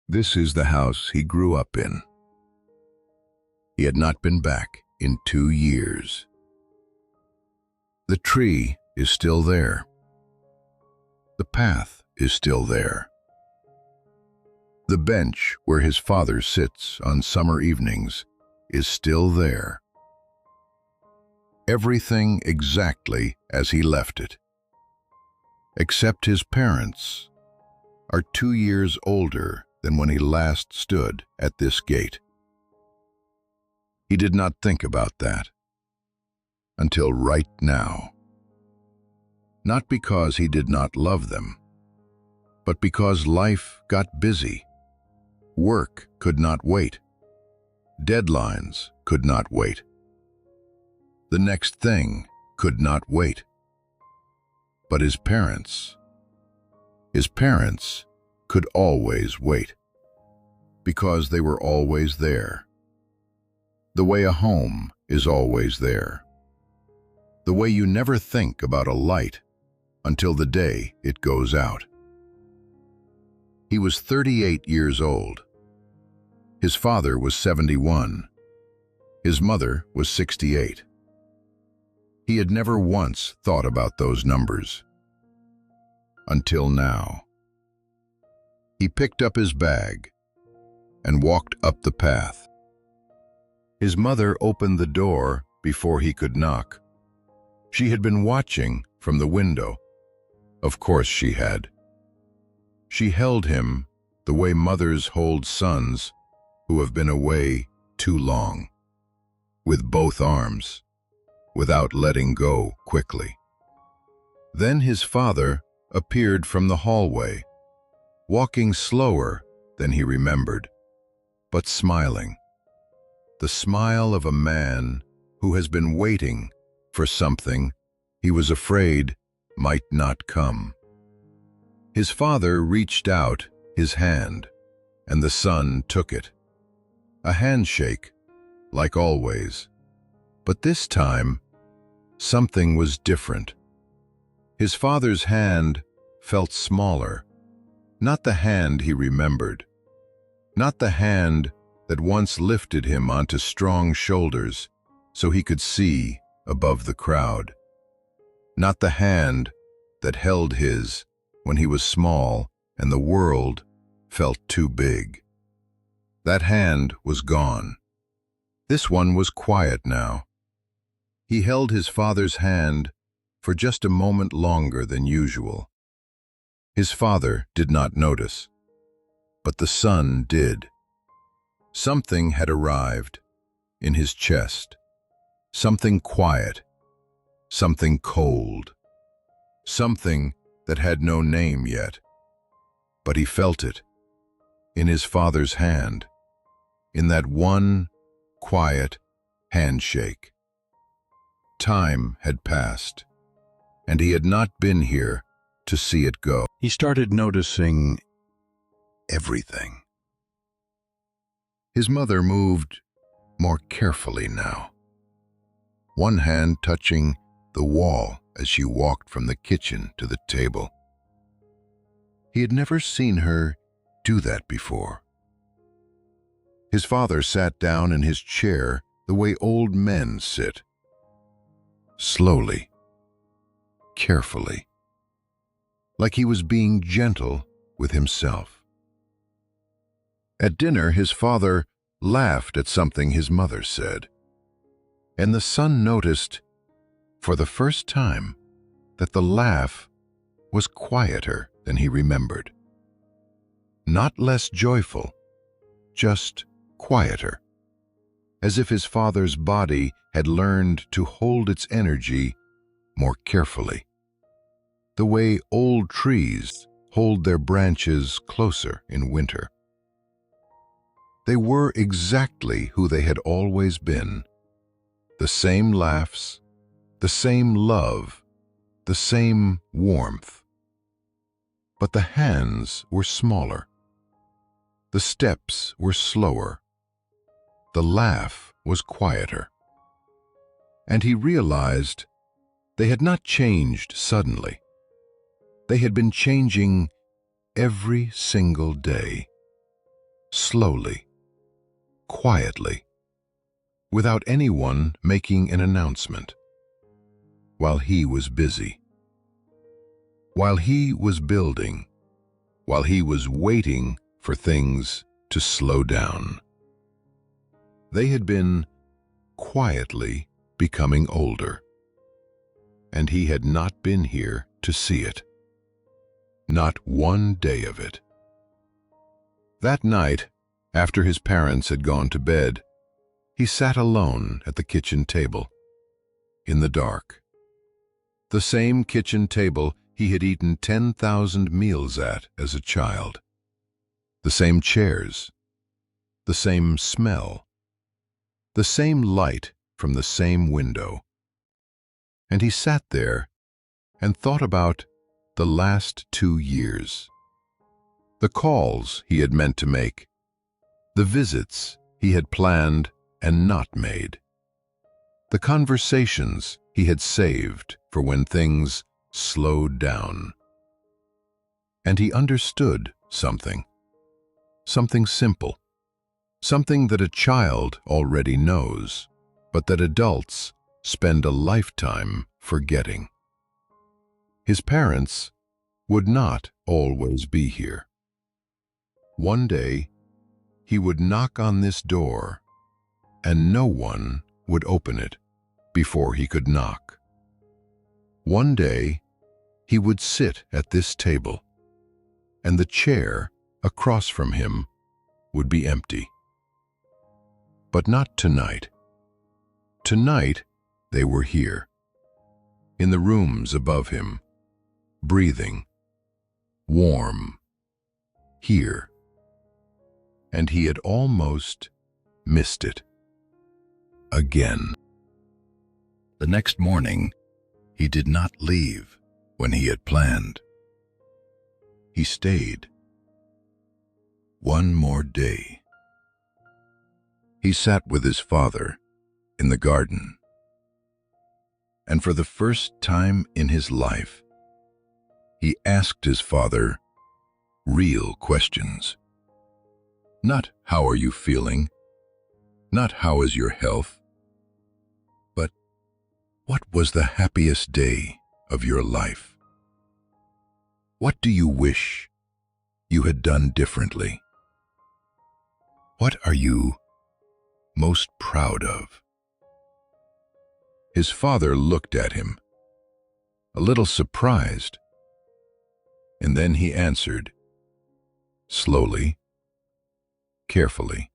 This is the house he grew up in. He had not been back in 2 years. The tree is still there. The path is still there. The bench where his father sits on summer evenings is still there. Everything exactly as he left it. Except his parents are 2 years older than when he last stood at this gate. He did not think about that until right now. Not because he did not love them, but because life got busy. Work could not wait. Deadlines could not wait. The next thing could not wait. But his parents could always wait, because they were always there. The way a home is always there. The way you never think about a light until the day it goes out. He was 38 years old. His father was 71. His mother was 68. He had never once thought about those numbers. Until now. He picked up his bag and walked up the path. His mother opened the door before he could knock. She had been watching from the window. Of course she had. She held him the way mothers hold sons who have been away too long, with both arms, without letting go quickly. Then his father appeared from the hallway, walking slower than he remembered, but smiling. The smile of a man who has been waiting for something he was afraid might not come. His father reached out his hand, and the son took it. A handshake, like always. But this time, something was different. His father's hand felt smaller, not the hand he remembered, not the hand that once lifted him onto strong shoulders so he could see above the crowd, not the hand that held his when he was small and the world felt too big. That hand was gone. This one was quiet now. He held his father's hand for just a moment longer than usual. His father did not notice, but the son did. Something had arrived in his chest, something quiet, something cold, something that had no name yet. But he felt it, in his father's hand, in that one quiet handshake. Time had passed, and he had not been here to see it go. He started noticing everything. His mother moved more carefully now, one hand touching the wall as she walked from the kitchen to the table. He had never seen her do that before. His father sat down in his chair the way old men sit, slowly, carefully, like he was being gentle with himself. At dinner, his father laughed at something his mother said, and the son noticed, for the first time, that the laugh was quieter than he remembered. Not less joyful, just quieter, as if his father's body had learned to hold its energy more carefully, the way old trees hold their branches closer in winter. They were exactly who they had always been. The same laughs, the same love, the same warmth. But the hands were smaller. The steps were slower. The laugh was quieter. And he realized they had not changed suddenly. They had been changing every single day. slowly, quietly, without anyone making an announcement, while he was busy, while he was building, while he was waiting for things to slow down. They had been quietly becoming older, and he had not been here to see it. Not one day of it. That night, after his parents had gone to bed, he sat alone at the kitchen table, in the dark. The same kitchen table he had eaten 10,000 meals at as a child. The same chairs, the same smell, the same light from the same window. And he sat there and thought about the last 2 years. The calls he had meant to make, the visits he had planned and not made, the conversations he had saved for when things slowed down. And he understood something simple, something that a child already knows, but that adults spend a lifetime forgetting. His parents would not always be here. One day, he would knock on this door, and no one would open it before he could knock. One day, he would sit at this table, and the chair across from him would be empty. But not tonight. Tonight, they were here, in the rooms above him, breathing, warm, here. And he had almost missed it. Again. The next morning, he did not leave when he had planned. He stayed. One more day. He sat with his father in the garden. And for the first time in his life, he asked his father real questions. Not how are you feeling, not how is your health, but what was the happiest day of your life? What do you wish you had done differently? What are you most proud of? His father looked at him, a little surprised, and then he answered, slowly, carefully,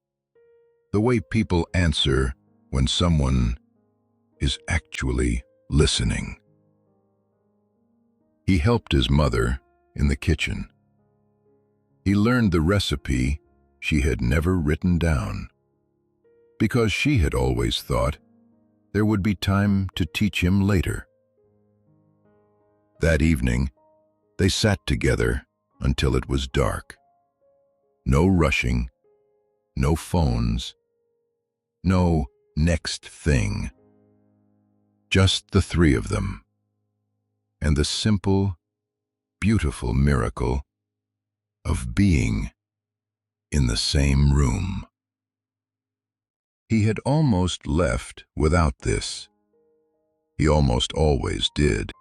the way people answer when someone is actually listening. He helped his mother in the kitchen. He learned the recipe she had never written down, because she had always thought there would be time to teach him later. That evening, they sat together until it was dark. No rushing, no phones, no next thing. Just the three of them, and the simple, beautiful miracle of being in the same room. He had almost left without this. He almost always did.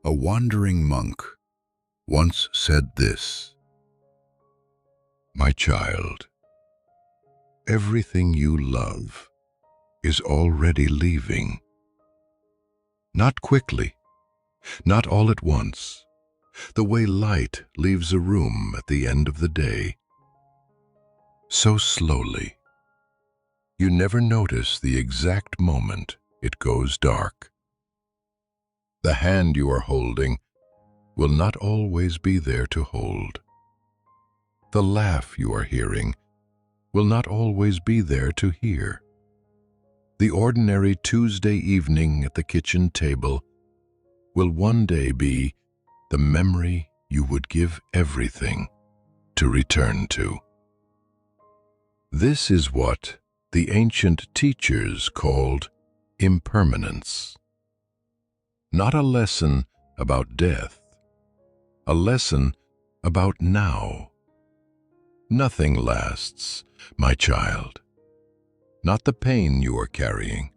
A wandering monk once said this: "My child, everything you love is already leaving. Not quickly, not all at once, the way light leaves a room at the end of the day. So slowly. You never notice the exact moment it goes dark. The hand you are holding will not always be there to hold. The laugh you are hearing will not always be there to hear. The ordinary Tuesday evening at the kitchen table will one day be the memory you would give everything to return to." This is what the ancient teachers called impermanence. Not a lesson about death, a lesson about now. Nothing lasts, my child. Not the pain you are carrying,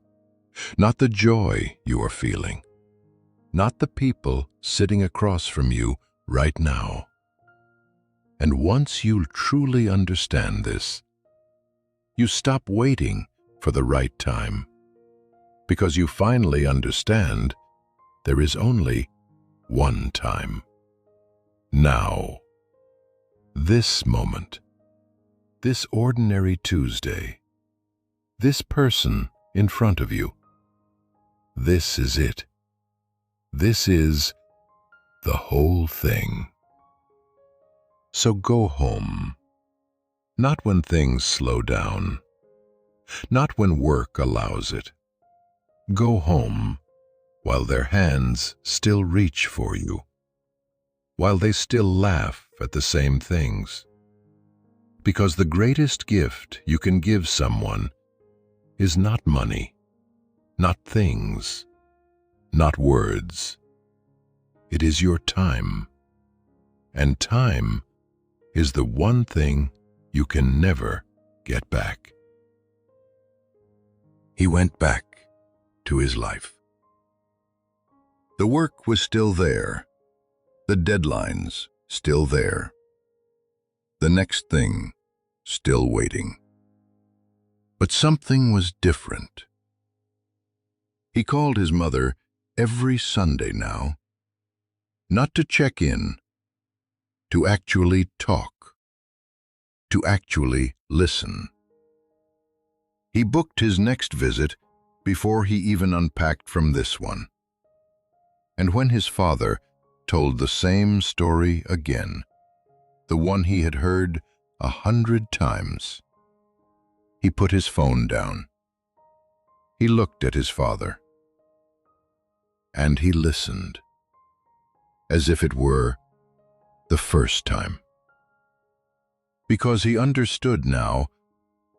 not the joy you are feeling, not the people sitting across from you right now. And once you truly understand this, you stop waiting for the right time, because you finally understand there is only one time. Now, this moment, this ordinary Tuesday, this person in front of you, this is it. This is the whole thing. So go home, not when things slow down, not when work allows it. Go home while their hands still reach for you, while they still laugh at the same things. Because the greatest gift you can give someone is not money, not things, not words. It is your time. And time is the one thing you can never get back. He went back to his life. The work was still there, the deadlines still there, the next thing still waiting. But something was different. He called his mother every Sunday now, not to check in, to actually talk, to actually listen. He booked his next visit before he even unpacked from this one. And when his father told the same story again, the one he had heard 100 times, he put his phone down. He looked at his father, and he listened, as if it were the first time. Because he understood now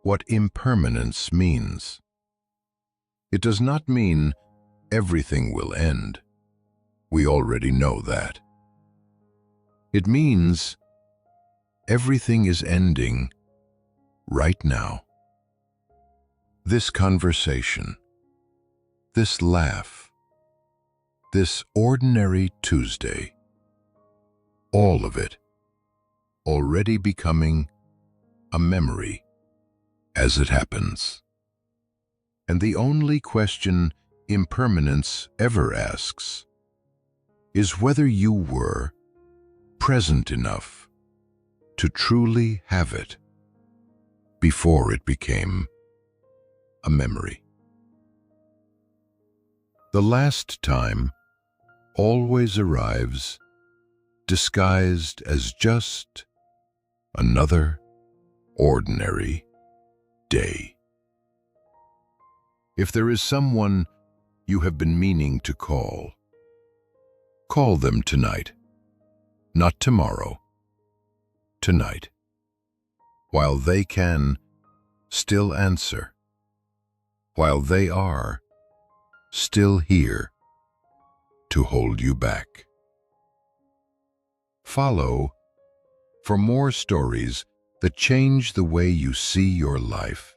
what impermanence means. It does not mean everything will end. We already know that. It means everything is ending right now. This conversation, this laugh, this ordinary Tuesday, all of it already becoming a memory as it happens. And the only question impermanence ever asks is whether you were present enough to truly have it before it became a memory. The last time always arrives disguised as just another ordinary day. If there is someone you have been meaning to call them tonight, not tomorrow, tonight, while they can still answer, while they are still here to hold you back. Follow for more stories that change the way you see your life.